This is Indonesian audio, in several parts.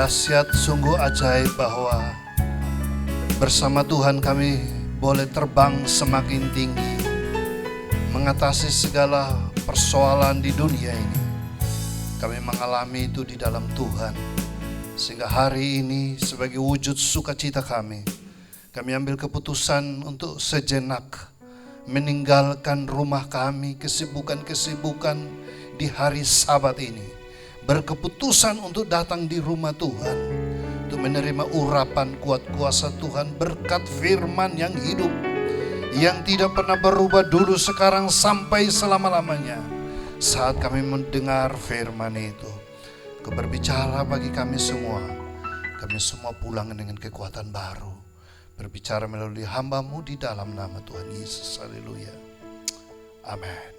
Dahsyat, sungguh ajaib bahwa bersama Tuhan kami boleh terbang semakin tinggi, mengatasi segala persoalan di dunia ini. Kami mengalami itu di dalam Tuhan. Sehingga hari ini sebagai wujud sukacita kami ambil keputusan untuk sejenak meninggalkan rumah kami, kesibukan-kesibukan di hari Sabat ini. Berkeputusan untuk datang di rumah Tuhan, untuk menerima urapan kuat kuasa Tuhan, berkat firman yang hidup, yang tidak pernah berubah dulu, sekarang, sampai selama-lamanya. Saat kami mendengar firman itu, Kau berbicara bagi kami semua pulang dengan kekuatan baru. Berbicara melalui hamba-Mu di dalam nama Tuhan Yesus. Haleluya. Amin.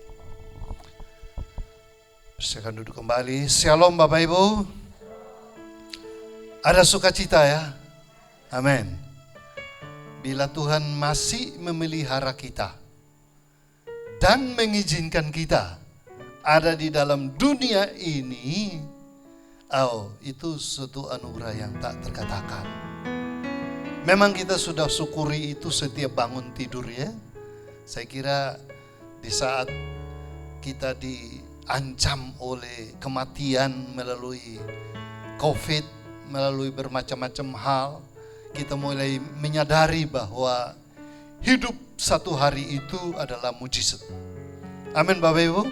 Silakan duduk kembali. Shalom Bapak Ibu. Ada sukacita ya. Amin. Bila Tuhan masih memelihara kita dan mengizinkan kita ada di dalam dunia ini, itu suatu anugerah yang tak terkatakan. Memang kita sudah syukuri itu setiap bangun tidur ya. Saya kira di saat kita diancam oleh kematian melalui COVID, melalui bermacam-macam hal, kita mulai menyadari bahwa hidup satu hari itu adalah mujizat. Amin Bapak Ibu.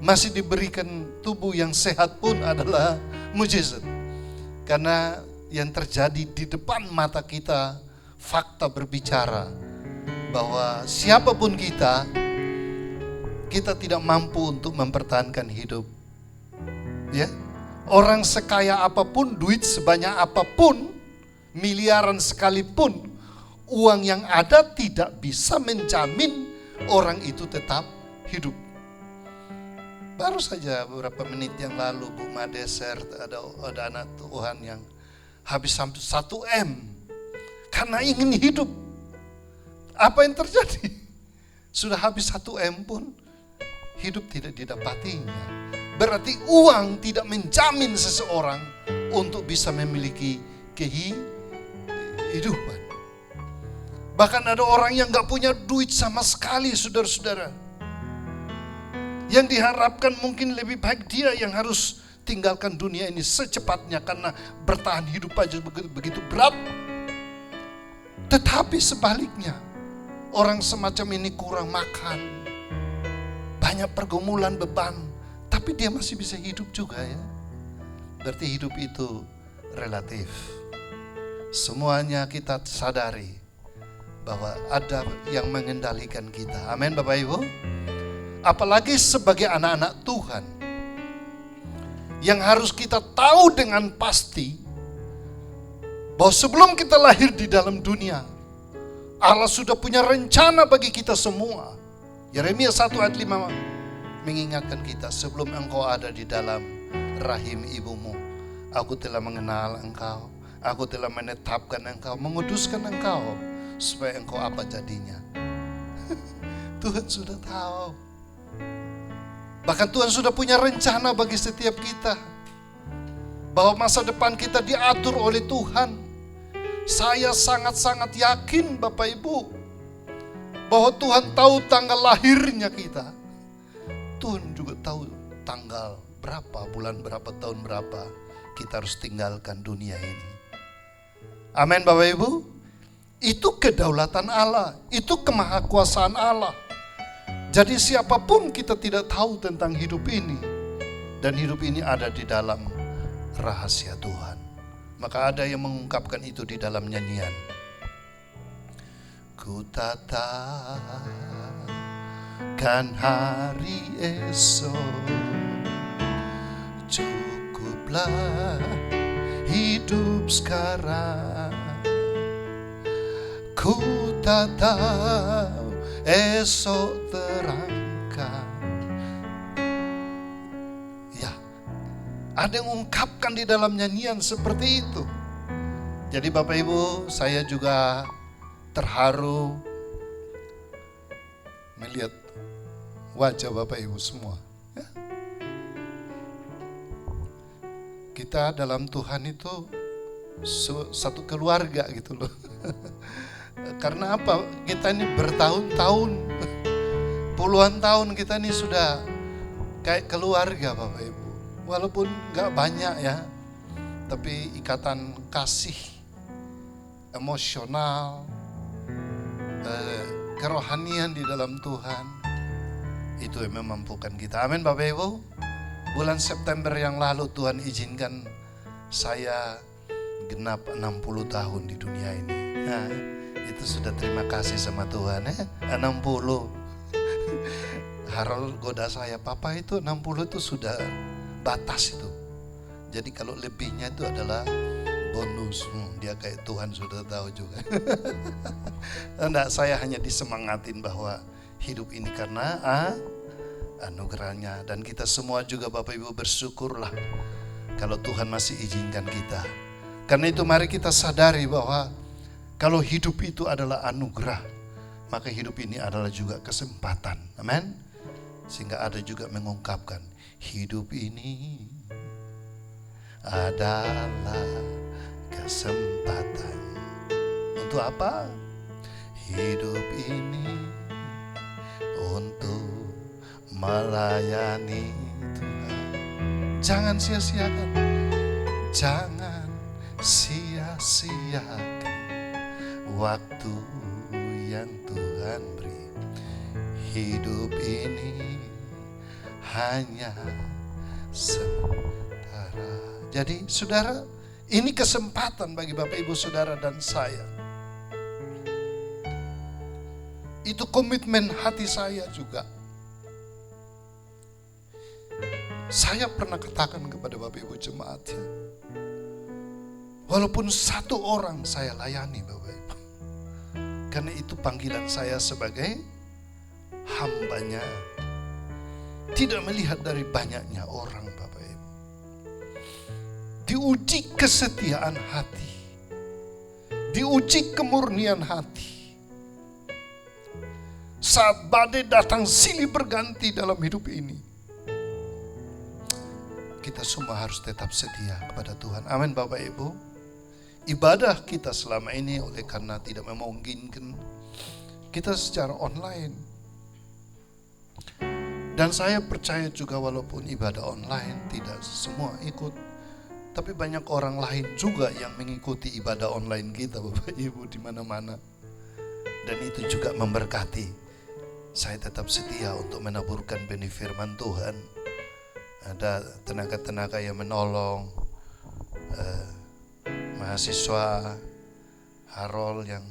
Masih diberikan tubuh yang sehat pun adalah mujizat. Karena yang terjadi di depan mata kita, fakta berbicara bahwa siapapun kita tidak mampu untuk mempertahankan hidup. Ya, orang sekaya apapun, duit sebanyak apapun, miliaran sekalipun, uang yang ada tidak bisa menjamin orang itu tetap hidup. Baru saja beberapa menit yang lalu Bu Madeser, ada anak Tuhan yang habis sampai 1 M karena ingin hidup. Apa yang terjadi? Sudah habis 1 M pun hidup tidak didapatinya. Berarti uang tidak menjamin seseorang untuk bisa memiliki kehidupan. Bahkan ada orang yang gak punya duit sama sekali, saudara-saudara. Yang diharapkan mungkin lebih baik dia yang harus tinggalkan dunia ini secepatnya karena bertahan hidup aja begitu berat. Tetapi sebaliknya, orang semacam ini kurang makan, banyak pergumulan, beban, tapi dia masih bisa hidup juga ya. Berarti hidup itu relatif. Semuanya kita sadari bahwa ada yang mengendalikan kita. Amin Bapak Ibu. Apalagi sebagai anak-anak Tuhan, yang harus kita tahu dengan pasti bahwa sebelum kita lahir di dalam dunia, Allah sudah punya rencana bagi kita semua. Yeremia 1 ayat 5 mengingatkan kita, sebelum engkau ada di dalam rahim ibumu, aku telah mengenal engkau, aku telah menetapkan engkau, menguduskan engkau, supaya engkau apa jadinya. Tuhan sudah tahu. Bahkan Tuhan sudah punya rencana bagi setiap kita, bahwa masa depan kita diatur oleh Tuhan. Saya sangat-sangat yakin Bapak Ibu, bahwa Tuhan tahu tanggal lahirnya kita. Tuhan juga tahu tanggal berapa, bulan berapa, tahun berapa kita harus tinggalkan dunia ini. Amin Bapak Ibu. Itu kedaulatan Allah, itu kemahakuasaan Allah. Jadi siapapun kita tidak tahu tentang hidup ini. Dan hidup ini ada di dalam rahasia Tuhan. Maka ada yang mengungkapkan itu di dalam nyanyian. Ku tatapkan hari esok, cukuplah hidup sekarang. Ku tatap esok terangkan. Ya, ada yang mengungkapkan di dalam nyanyian seperti itu. Jadi Bapak Ibu, saya juga terharu melihat wajah Bapak Ibu semua. Ya. Kita dalam Tuhan itu satu keluarga gitu loh. Karena apa? Kita ini bertahun-tahun, puluhan tahun kita ini sudah kayak keluarga Bapak Ibu. Walaupun gak banyak ya, tapi ikatan kasih, emosional, kerohanian di dalam Tuhan, itu yang memampukan kita. Amin Bapak Ibu. Bulan September yang lalu Tuhan izinkan saya genap 60 tahun di dunia ini. Nah, itu sudah terima kasih sama Tuhan ya. 60. Harold goda saya, papa itu 60 itu sudah batas itu. Jadi kalau lebihnya itu adalah bonus. Dia kayak Tuhan sudah tahu juga. Enggak, saya hanya disemangatin bahwa hidup ini karena anugerahnya. Dan kita semua juga Bapak Ibu bersyukurlah kalau Tuhan masih izinkan kita. Karena itu mari kita sadari bahwa kalau hidup itu adalah anugerah, maka hidup ini adalah juga kesempatan. Amin. Sehingga ada juga mengungkapkan hidup ini adalah kesempatan. Untuk apa? Hidup ini untuk melayani Tuhan. Jangan sia-siakan. Jangan sia-siakan waktu yang Tuhan beri. Hidup ini hanya sementara. Jadi saudara, ini kesempatan bagi Bapak Ibu Saudara dan saya. Itu komitmen hati saya juga. Saya pernah katakan kepada Bapak Ibu jemaat ya, walaupun satu orang saya layani Bapak Ibu, karena itu panggilan saya sebagai hambanya, tidak melihat dari banyaknya orang Bapak Ibu. Diuji kesetiaan hati, diuji kemurnian hati. Saat badai datang silih berganti dalam hidup ini, kita semua harus tetap setia kepada Tuhan. Amin Bapak Ibu. Ibadah kita selama ini oleh karena tidak memungkinkan kita secara online. Dan saya percaya juga walaupun ibadah online tidak semua ikut, tapi banyak orang lain juga yang mengikuti ibadah online kita Bapak Ibu di mana-mana. Dan itu juga memberkati. Saya tetap setia untuk menaburkan benih firman Tuhan. Ada tenaga-tenaga yang menolong, mahasiswa Harold yang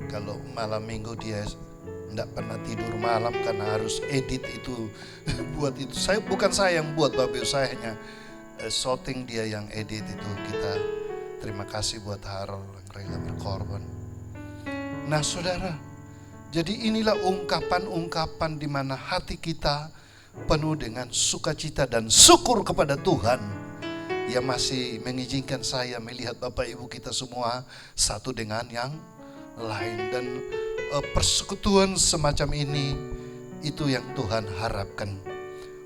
kalau malam minggu dia tidak pernah tidur malam karena harus edit itu, buat itu. Bukan saya yang buat Bapak Ibu, saya hanya shooting, dia yang edit itu. Kita terima kasih buat Harold yang rela berkorban. Nah saudara, jadi inilah ungkapan-ungkapan di mana hati kita penuh dengan sukacita dan syukur kepada Tuhan yang masih mengizinkan saya melihat Bapak Ibu kita semua satu dengan yang lain. Dan persekutuan semacam ini, itu yang Tuhan harapkan.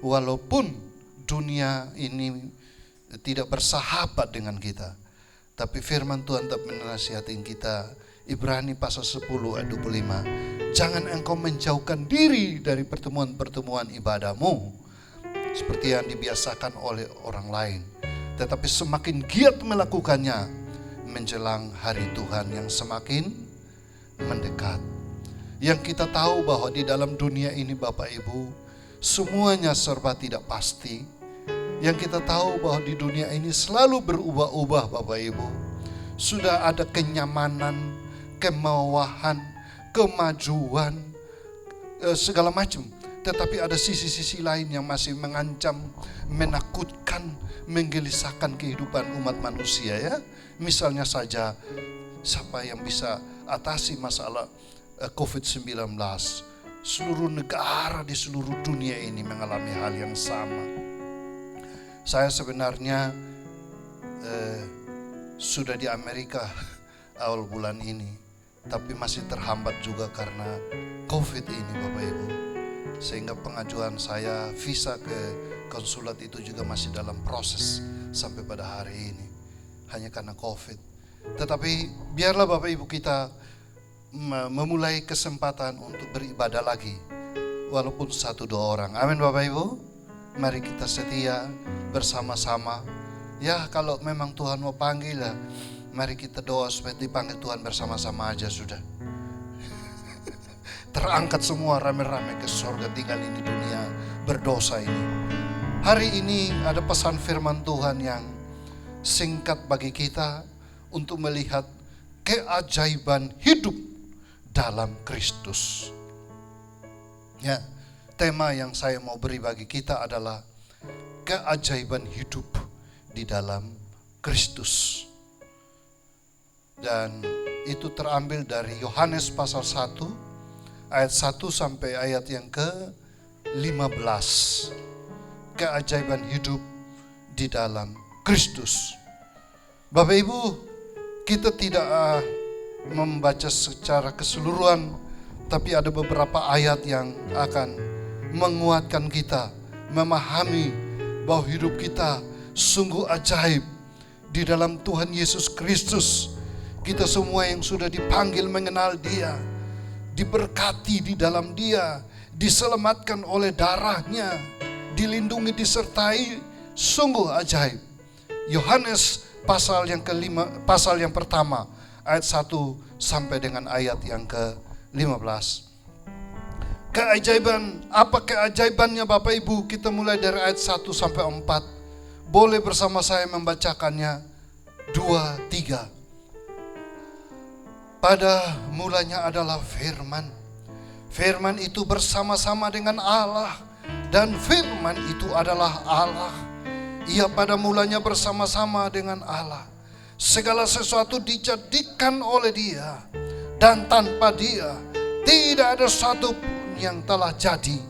Walaupun dunia ini tidak bersahabat dengan kita, tapi firman Tuhan tetap menasihatin kita. Ibrani pasal 10 ayat 25. Jangan engkau menjauhkan diri dari pertemuan-pertemuan ibadahmu seperti yang dibiasakan oleh orang lain, tetapi semakin giat melakukannya menjelang hari Tuhan yang semakin mendekat. Yang kita tahu bahwa di dalam dunia ini Bapak Ibu, semuanya serba tidak pasti. Yang kita tahu bahwa di dunia ini selalu berubah-ubah Bapak Ibu. Sudah ada kenyamanan, kemewahan, kemajuan, segala macam. Tetapi ada sisi-sisi lain yang masih mengancam, menakutkan, menggelisahkan kehidupan umat manusia ya. Misalnya saja, siapa yang bisa atasi masalah COVID-19? Seluruh negara di seluruh dunia ini mengalami hal yang sama. Saya sebenarnya sudah di Amerika awal bulan ini, tapi masih terhambat juga karena COVID ini Bapak Ibu. Sehingga pengajuan saya visa ke konsulat itu juga masih dalam proses sampai pada hari ini. Hanya karena COVID. Tetapi biarlah Bapak Ibu kita memulai kesempatan untuk beribadah lagi. Walaupun 1-2 orang. Amin Bapak Ibu. Mari kita setia bersama-sama. Ya kalau memang Tuhan mau panggil ya, mari kita doa supaya dipanggil Tuhan bersama-sama aja sudah. Terangkat semua rame-rame ke surga, tinggal ini dunia berdosa ini. Hari ini ada pesan firman Tuhan yang singkat bagi kita untuk melihat keajaiban hidup dalam Kristus. Ya, tema yang saya mau beri bagi kita adalah keajaiban hidup di dalam Kristus. Dan itu terambil dari Yohanes pasal 1 ayat 1 sampai ayat yang ke-15. Keajaiban hidup di dalam Kristus. Bapak Ibu, kita tidak membaca secara keseluruhan, tapi ada beberapa ayat yang akan menguatkan kita, memahami bahwa hidup kita sungguh ajaib di dalam Tuhan Yesus Kristus. Kita semua yang sudah dipanggil mengenal Dia, diberkati di dalam Dia, diselamatkan oleh darahnya, dilindungi, disertai, sungguh ajaib. Yohanes pasal yang pertama ayat 1 sampai dengan ayat yang ke-15. Keajaiban, apa keajaibannya Bapak Ibu? Kita mulai dari ayat 1 sampai 4. Boleh bersama saya membacakannya 2, 3. Pada mulanya adalah firman. Firman itu bersama-sama dengan Allah, dan firman itu adalah Allah. Ia pada mulanya bersama-sama dengan Allah. Segala sesuatu dijadikan oleh Dia, dan tanpa Dia tidak ada satu pun yang telah jadi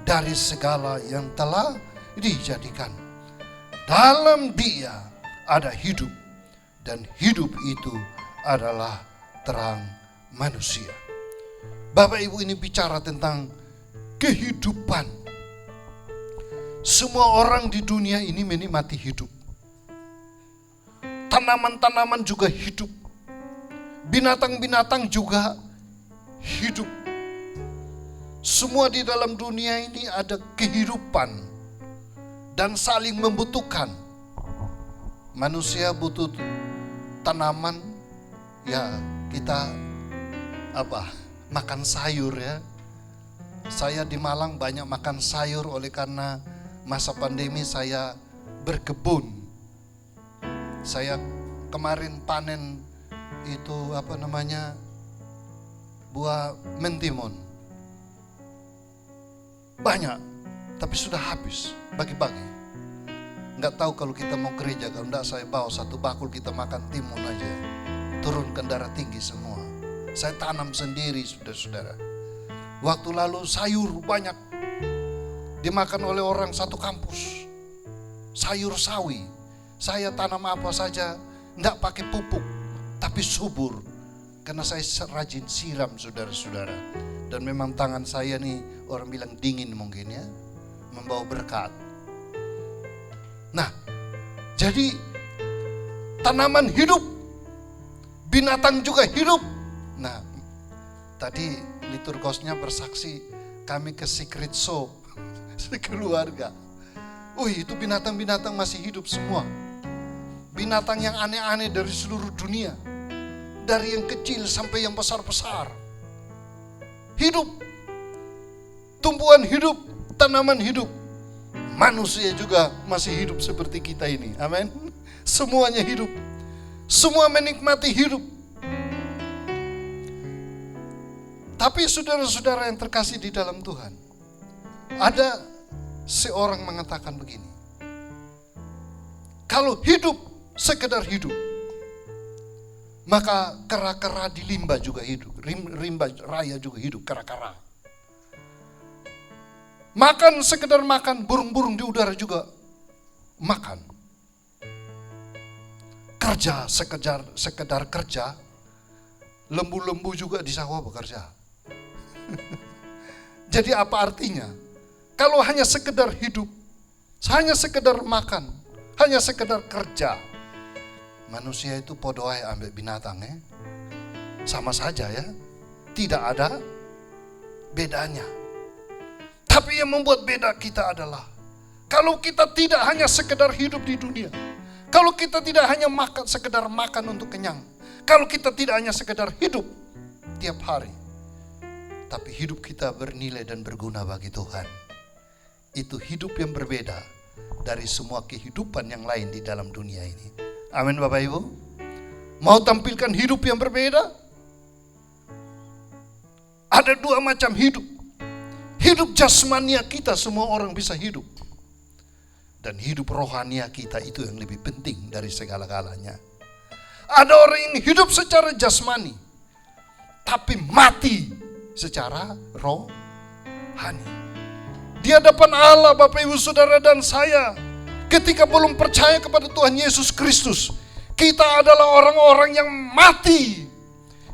dari segala yang telah dijadikan. Dalam Dia ada hidup, dan hidup itu adalah terang manusia. Bapak Ibu, ini bicara tentang kehidupan. Semua orang di dunia ini menikmati hidup. Tanaman-tanaman juga hidup. Binatang-binatang juga hidup. Semua di dalam dunia ini ada kehidupan dan saling membutuhkan. Manusia butuh tanaman, ya kita makan sayur ya. Saya di Malang banyak makan sayur oleh karena masa pandemi saya berkebun. Saya kemarin panen itu buah mentimun. Banyak, tapi sudah habis, bagi-bagi. Nggak tahu kalau kita mau gereja, kalau enggak saya bawa 1 bakul kita makan timun aja. Turunkan darah tinggi semua. Saya tanam sendiri saudara-saudara. Waktu lalu sayur banyak dimakan oleh orang satu kampus. Sayur sawi. Saya tanam apa saja, enggak pakai pupuk, tapi subur. Karena saya rajin siram saudara-saudara. Dan memang tangan saya nih, orang bilang dingin mungkin ya, membawa berkat. Nah, jadi tanaman hidup, binatang juga hidup. Nah, tadi liturgosnya bersaksi, kami ke secret show sekeluarga. Itu binatang-binatang masih hidup semua. Binatang yang aneh-aneh dari seluruh dunia. Dari yang kecil sampai yang besar-besar. Hidup. Tumbuhan hidup, tanaman hidup. Manusia juga masih hidup seperti kita ini. Amin. Semuanya hidup. Semua menikmati hidup. Tapi saudara-saudara yang terkasih di dalam Tuhan, ada seorang mengatakan begini. Kalau hidup sekedar hidup, maka kera-kera di limba juga hidup. Rimba raya juga hidup, kera-kera. Makan sekedar makan, burung-burung di udara juga makan. Kerja sekedar kerja, lembu-lembu juga di sawah bekerja. Jadi apa artinya? Kalau hanya sekedar hidup, hanya sekedar makan, hanya sekedar kerja, manusia itu podo ae ambek binatang ya. Sama saja ya. Tidak ada bedanya. Tapi yang membuat beda kita adalah kalau kita tidak hanya sekedar hidup di dunia, kalau kita tidak hanya makan sekedar makan untuk kenyang, kalau kita tidak hanya sekedar hidup tiap hari, tapi hidup kita bernilai dan berguna bagi Tuhan. Itu hidup yang berbeda dari semua kehidupan yang lain di dalam dunia ini. Amin Bapak Ibu. Mau tampilkan hidup yang berbeda? Ada dua macam hidup. Hidup jasmania kita semua orang bisa hidup. Dan hidup rohania kita itu yang lebih penting dari segala-galanya. Ada orang yang hidup secara jasmani, tapi mati secara rohani. Di hadapan Allah Bapak Ibu Saudara dan saya, ketika belum percaya kepada Tuhan Yesus Kristus, kita adalah orang-orang yang mati,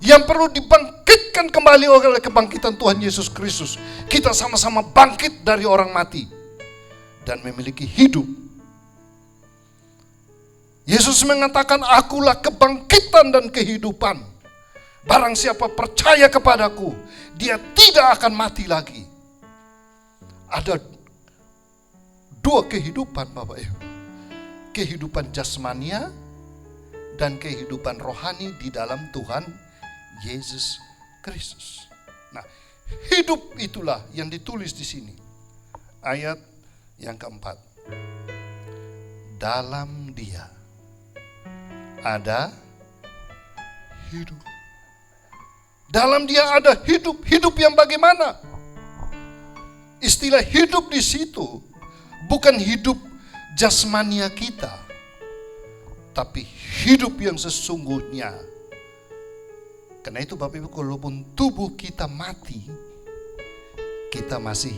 yang perlu dibangkitkan kembali oleh kebangkitan Tuhan Yesus Kristus. Kita sama-sama bangkit dari orang mati dan memiliki hidup. Yesus mengatakan, akulah kebangkitan dan kehidupan. Barang siapa percaya kepadaku, dia tidak akan mati lagi. Ada dua kehidupan Bapak Ibu. Kehidupan jasmania dan kehidupan rohani di dalam Tuhan Yesus Kristus. Nah, hidup itulah yang ditulis di sini. Ayat yang keempat. Dalam Dia ada hidup. Dalam Dia ada hidup. Hidup yang bagaimana? Istilah hidup di situ bukan hidup jasmania kita, tapi hidup yang sesungguhnya. Karena itu Bapak Ibu, walaupun tubuh kita mati, kita masih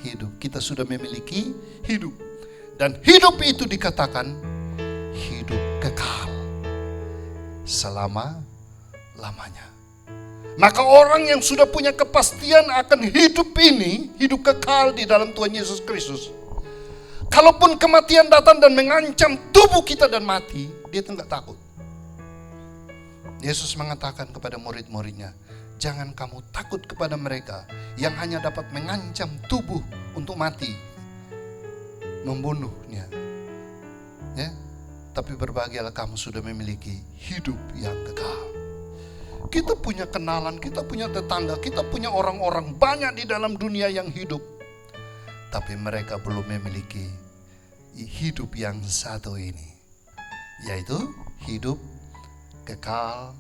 hidup. Kita sudah memiliki hidup. Dan hidup itu dikatakan hidup kekal selama-lamanya. Maka orang yang sudah punya kepastian akan hidup ini, hidup kekal di dalam Tuhan Yesus Kristus, kalaupun kematian datang dan mengancam tubuh kita dan mati, dia tidak takut. Yesus mengatakan kepada murid-muridnya, jangan kamu takut kepada mereka yang hanya dapat mengancam tubuh untuk mati, membunuhnya. Ya, tapi berbahagialah kamu sudah memiliki hidup yang kekal. Kita punya kenalan, kita punya tetangga, kita punya orang-orang banyak di dalam dunia yang hidup, tapi mereka belum memiliki hidup yang satu ini, yaitu hidup kekal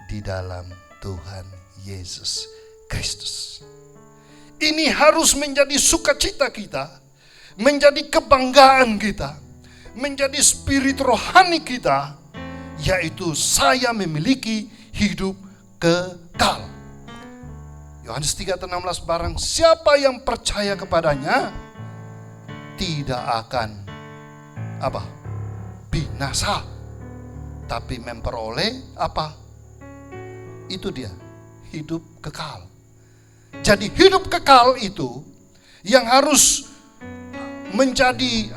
di dalam Tuhan Yesus Kristus. Ini harus menjadi sukacita kita, menjadi kebanggaan kita, menjadi spirit rohani kita, yaitu saya memiliki hidup kekal. Yohanes 3:16, barang siapa yang percaya kepadanya tidak akan binasa, tapi memperoleh itu dia, hidup kekal. Jadi hidup kekal itu yang harus menjadi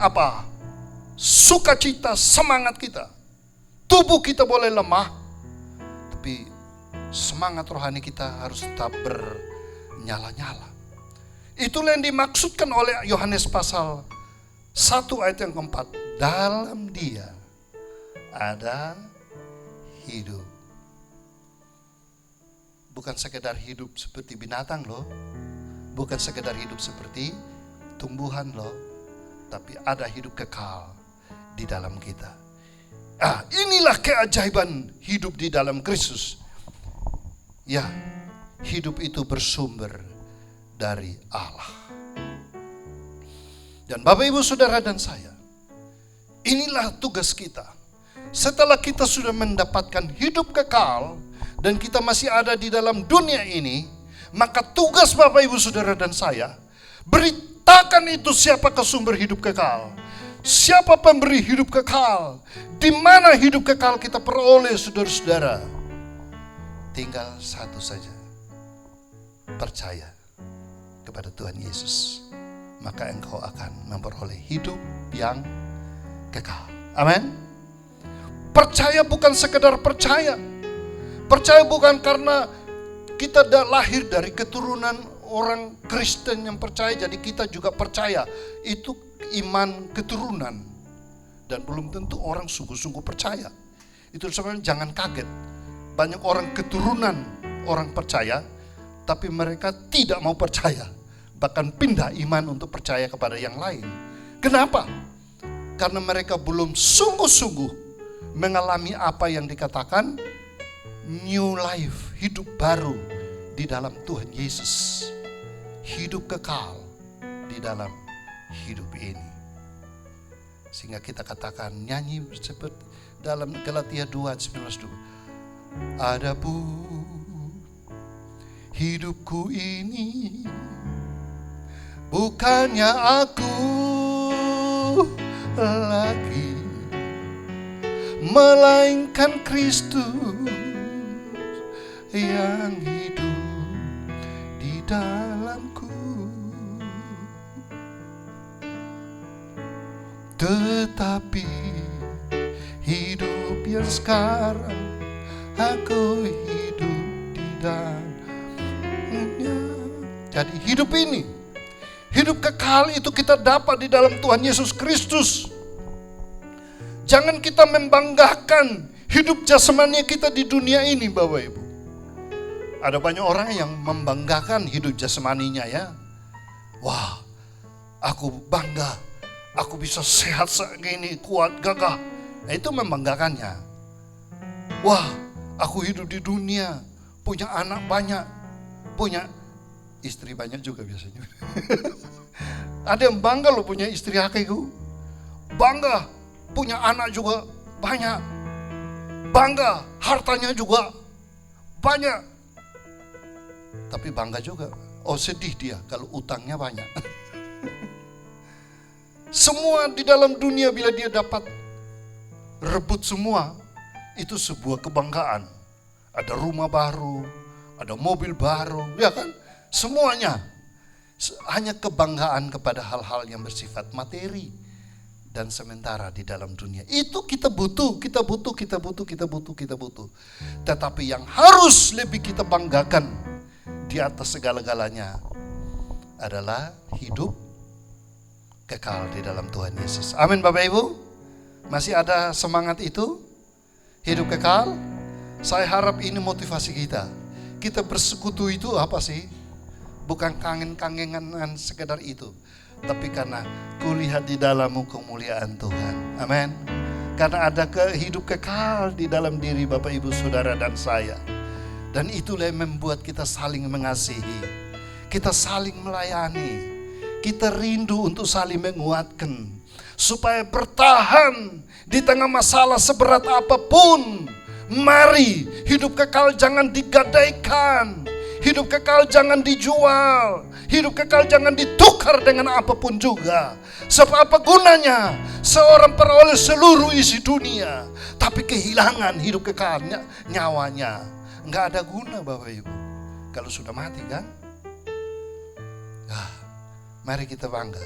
sukacita, semangat kita. Tubuh kita boleh lemah, tapi semangat rohani kita harus tetap bernyala-nyala. Itulah yang dimaksudkan oleh Yohanes pasal 1 ayat yang keempat. Dalam Dia ada hidup. Bukan sekedar hidup seperti binatang loh. Bukan sekedar hidup seperti tumbuhan loh. Tapi ada hidup kekal di dalam kita. Inilah keajaiban hidup di dalam Kristus. Ya, hidup itu bersumber dari Allah. Dan Bapak Ibu Saudara dan saya, inilah tugas kita. Setelah kita sudah mendapatkan hidup kekal dan kita masih ada di dalam dunia ini, maka tugas Bapak Ibu Saudara dan saya, beritakan itu siapa sumber hidup kekal. Siapa pemberi hidup kekal? Di mana hidup kekal kita peroleh, saudara-saudara? Tinggal satu saja. Percaya kepada Tuhan Yesus, maka engkau akan memperoleh hidup yang kekal. Amin. Percaya bukan sekedar percaya. Percaya bukan karena kita lahir dari keturunan orang Kristen yang percaya, jadi kita juga percaya. Itu iman keturunan. Dan belum tentu orang sungguh-sungguh percaya. Itu sebenarnya jangan kaget. Banyak orang keturunan orang percaya, tapi mereka tidak mau percaya. Bahkan pindah iman untuk percaya kepada yang lain. Kenapa? Karena mereka belum sungguh-sungguh mengalami apa yang dikatakan new life, hidup baru di dalam Tuhan Yesus. Hidup kekal di dalam hidup ini. Sehingga kita katakan, nyanyi seperti dalam Galatia 2:19. Adapun hidupku ini bukannya aku lagi, melainkan Kristus yang hidup di dalamku. Tetapi hidup yang sekarang aku hidup di dalamnya. Jadi hidup ini, hidup kekal itu kita dapat di dalam Tuhan Yesus Kristus. Jangan kita membanggakan hidup jasmani kita di dunia ini, Bapak Ibu. Ada banyak orang yang membanggakan hidup jasmaninya ya. Wah, aku bangga, aku bisa sehat segini, kuat, gagah. Nah, itu membanggakannya. Wah, aku hidup di dunia, punya anak banyak, punya istri banyak juga biasanya. Ada yang bangga loh punya istri hakiku. Bangga, punya anak juga banyak. Bangga, hartanya juga banyak. Tapi bangga juga, oh sedih dia kalau utangnya banyak. Semua di dalam dunia bila dia dapat rebut semua, itu sebuah kebanggaan. Ada rumah baru, ada mobil baru, ya kan? Semuanya hanya kebanggaan kepada hal-hal yang bersifat materi dan sementara di dalam dunia. Itu kita butuh. Tetapi yang harus lebih kita banggakan di atas segala-galanya adalah hidup kekal di dalam Tuhan Yesus. Amin Bapak Ibu. Masih ada semangat itu? Hidup kekal? Saya harap ini motivasi kita. Kita bersekutu itu apa sih? Bukan kangen-kangenan sekedar itu, tapi karena kulihat di dalammu kemuliaan Tuhan. Amin. Karena ada hidup kekal di dalam diri Bapak Ibu Saudara dan saya. Dan itulah yang membuat kita saling mengasihi. Kita saling melayani. Kita rindu untuk saling menguatkan. Supaya bertahan di tengah masalah seberat apapun. Mari, hidup kekal jangan digadaikan. Hidup kekal jangan dijual. Hidup kekal jangan ditukar dengan apapun juga. Sebab apa gunanya seorang peroleh seluruh isi dunia, tapi kehilangan hidup kekalnya, nyawanya. Enggak ada guna Bapak Ibu kalau sudah mati kan. Mari kita bangga.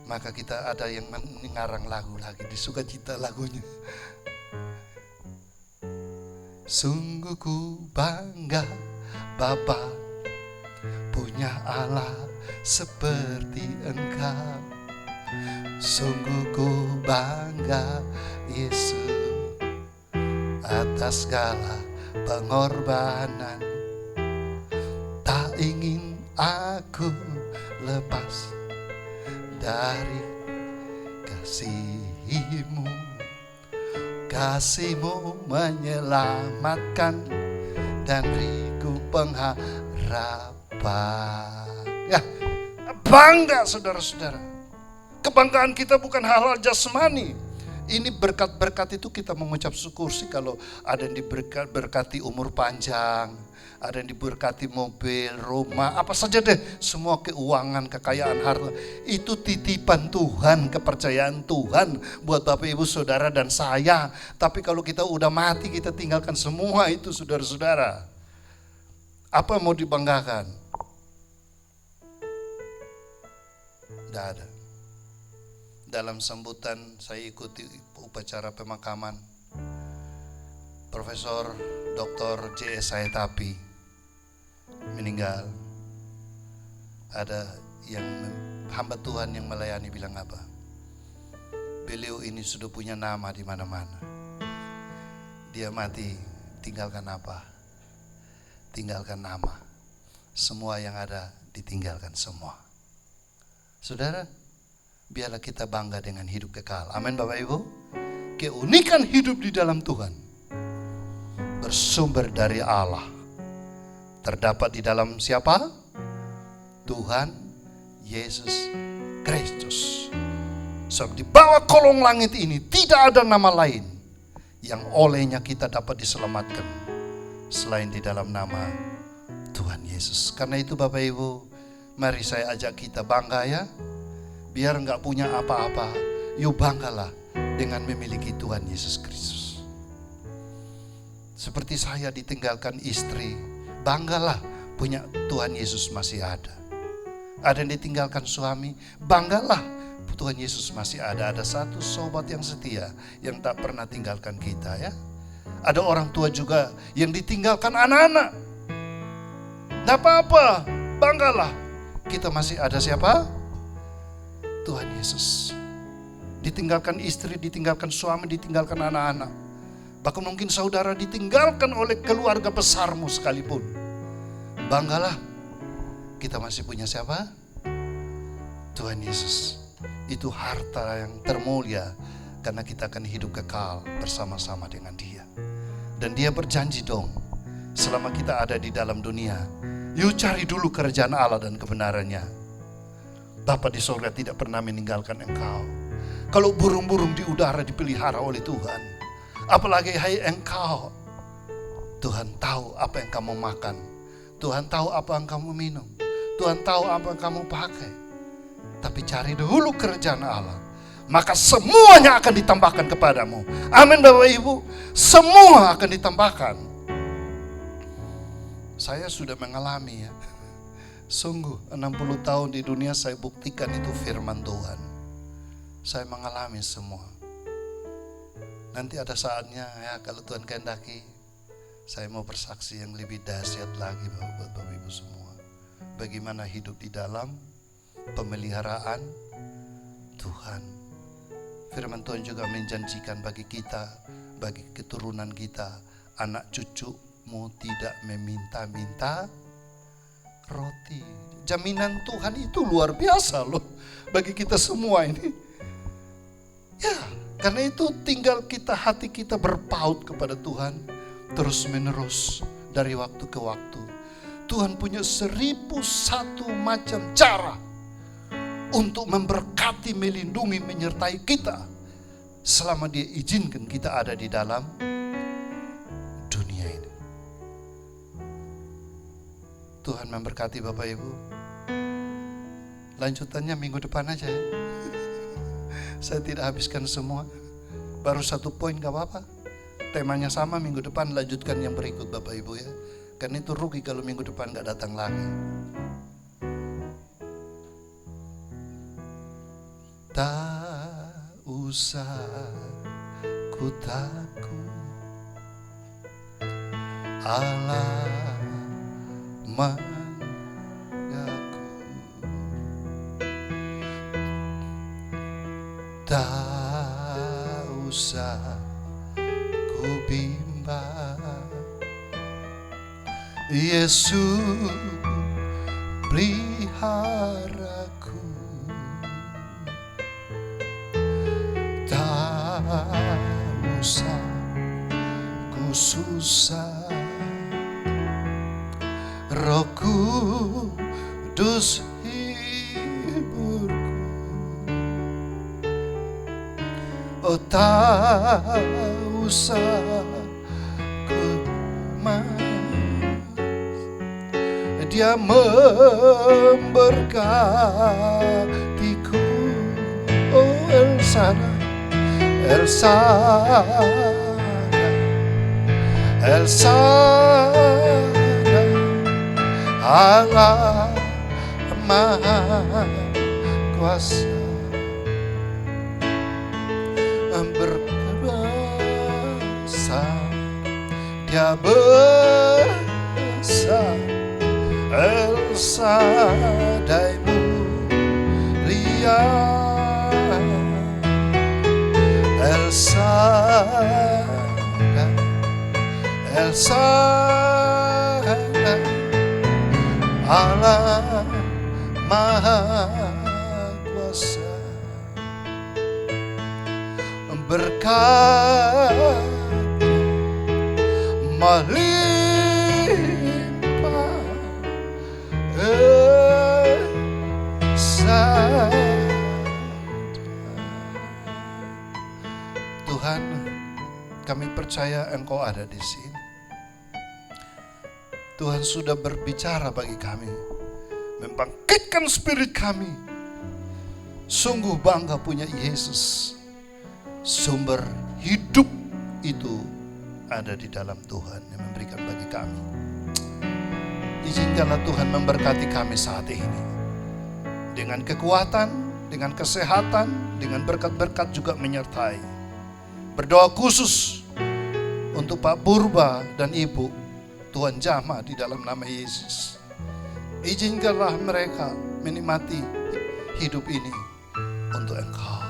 Maka kita ada yang mengarang lagu lagi di sukacita lagunya. Sungguh ku bangga Bapa punya Allah seperti Engkau. Sungguh ku bangga Yesus atas segala pengorbanan. Tak ingin aku lepas dari kasih-Mu. Kasih-Mu menyelamatkan dan beriku pengharapan. Ya, bangga saudara-saudara. Kebanggaan kita bukan hal-hal jasmani. Ini berkat-berkat itu kita mengucap syukur sih kalau ada yang diberkati umur panjang, ada yang diberkati mobil, rumah, apa saja deh. Semua keuangan, kekayaan, harta. Itu titipan Tuhan, kepercayaan Tuhan buat Bapak Ibu Saudara dan saya. Tapi kalau kita udah mati, kita tinggalkan semua itu saudara-saudara. Apa mau dibanggakan? Tidak ada. Dalam sambutan saya ikuti upacara pemakaman Profesor Dr. J.S. Sayetapi meninggal. Ada yang hamba Tuhan yang melayani bilang apa? Beliau ini sudah punya nama di mana-mana. Dia mati, tinggalkan apa? Tinggalkan nama. Semua yang ada ditinggalkan semua. Saudara, biarlah kita bangga dengan hidup kekal. Amin Bapak Ibu. Keunikan hidup di dalam Tuhan bersumber dari Allah. Terdapat di dalam siapa? Tuhan Yesus Kristus. Sebab di bawah kolong langit ini tidak ada nama lain yang olehnya kita dapat diselamatkan selain di dalam nama Tuhan Yesus. Karena itu Bapak Ibu, mari saya ajak kita bangga ya. Biar enggak punya apa-apa, yuk banggalah dengan memiliki Tuhan Yesus Kristus. Seperti saya ditinggalkan istri, banggalah punya Tuhan Yesus masih ada. Ada yang ditinggalkan suami, banggalah Tuhan Yesus masih ada. Ada satu sobat yang setia yang tak pernah tinggalkan kita ya. Ada orang tua juga yang ditinggalkan anak-anak. Tidak apa-apa, banggalah kita masih ada siapa? Tuhan Yesus. Ditinggalkan istri, ditinggalkan suami, ditinggalkan anak-anak. Bahkan mungkin saudara ditinggalkan oleh keluarga besarmu sekalipun. Banggalah, kita masih punya siapa? Tuhan Yesus. Itu harta yang termulia karena kita akan hidup kekal bersama-sama dengan Dia. Dan Dia berjanji dong, selama kita ada di dalam dunia, yuk cari dulu kerajaan Allah dan kebenarannya. Bapa di surga tidak pernah meninggalkan engkau. Kalau burung-burung di udara dipelihara oleh Tuhan, apalagi hai engkau. Tuhan tahu apa yang kamu makan. Tuhan tahu apa yang kamu minum. Tuhan tahu apa yang kamu pakai. Tapi cari dulu kerajaan Allah, maka semuanya akan ditambahkan kepadamu. Amin Bapak Ibu. Semua akan ditambahkan. Saya sudah mengalami ya. Sungguh 60 tahun di dunia saya buktikan itu firman Tuhan. Saya mengalami semua. Nanti ada saatnya ya, kalau Tuhan kehendaki, saya mau bersaksi yang lebih dahsyat lagi buat Bapak Ibu semua. Bagaimana hidup di dalam pemeliharaan Tuhan. Firman Tuhan juga menjanjikan bagi kita, bagi keturunan kita, anak cucumu tidak meminta-minta roti. Jaminan Tuhan itu luar biasa loh bagi kita semua ini. Ya, karena itu tinggal hati kita berpaut kepada Tuhan terus menerus dari waktu ke waktu. Tuhan punya 1001 macam cara untuk memberkati, melindungi, menyertai kita selama Dia izinkan kita ada di dalam dunia ini. Tuhan memberkati Bapak Ibu. Lanjutannya minggu depan aja ya. Saya tidak habiskan semua. Baru 1 poin gak apa-apa. Temanya sama, minggu depan lanjutkan yang berikut Bapak Ibu ya. Karena itu rugi kalau minggu depan gak datang lagi. Tak usah ku takut, Allah mengaku. Tak usah ku bimbang, Yesus peliharaku. Tak usah ku susah, Roh Kudus hiburku. Oh tak usah ku Dia memberkatiku. Oh El Shaddai, El Shaddai, El Shaddai, Allah Maha kuasa, berkuasa, Dia besar, El Shaddai mulia, El Shaddai, El Shaddai, Allah Maha Kuasa, berkat melimpah, Tuhan, kami percaya Engkau ada di sini. Tuhan sudah berbicara bagi kami, membangkitkan spirit kami. Sungguh bangga punya Yesus. Sumber hidup itu ada di dalam Tuhan yang memberikan bagi kami. Izinkanlah Tuhan memberkati kami saat ini. Dengan kekuatan, dengan kesehatan, dengan berkat-berkat juga menyertai. Berdoa khusus untuk Pak Purba dan Ibu, Tuhan jamah di dalam nama Yesus. Izinkanlah mereka menikmati hidup ini untuk Engkau.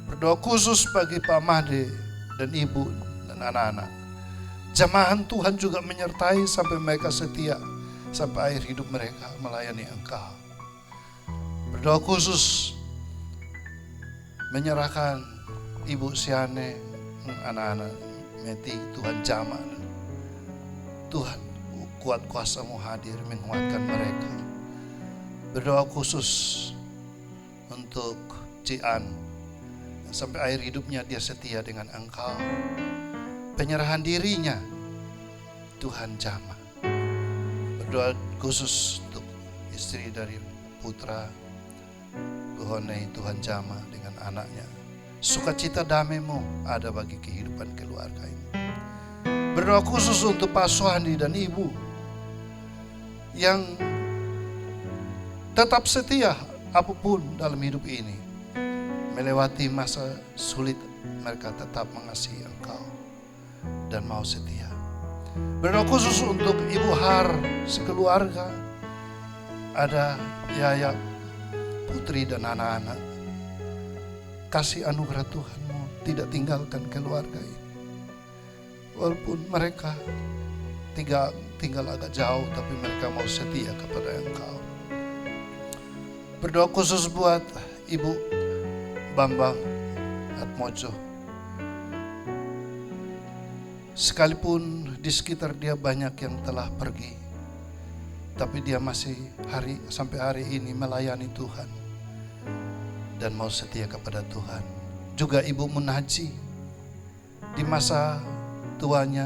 Berdoa khusus bagi Pak Made dan Ibu dan anak-anak. Jamahan Tuhan juga menyertai sampai mereka setia, sampai akhir hidup mereka melayani Engkau. Berdoa khusus menyerahkan Ibu Siane, anak-anak Meti, Tuhan jamah. Tuhan, kuat kuasa-Mu hadir menguatkan mereka. Berdoa khusus untuk Cian, sampai akhir hidupnya dia setia dengan Engkau. Penyerahan dirinya, Tuhan jamah. Berdoa khusus untuk istri dari putra Buhonei, Tuhan jamah dengan anaknya. Sukacita damai-Mu ada bagi kehidupan keluarga ini. Berdoa khusus untuk Pak Suhandi dan Ibu yang tetap setia apapun dalam hidup ini. Melewati masa sulit, mereka tetap mengasihi Engkau dan mau setia. Berdoa khusus untuk Ibu Har sekeluarga, ada Yaya, putri dan anak-anak. Kasih anugerah Tuhan-Mu tidak tinggalkan keluarga ini. Walaupun mereka tinggal agak jauh, tapi mereka mau setia kepada Engkau. Berdoa khusus buat Ibu Bambang Atmojo. Sekalipun di sekitar dia banyak yang telah pergi, tapi dia masih sampai hari ini melayani Tuhan dan mau setia kepada Tuhan. Juga Ibu Munaji di masa tuanya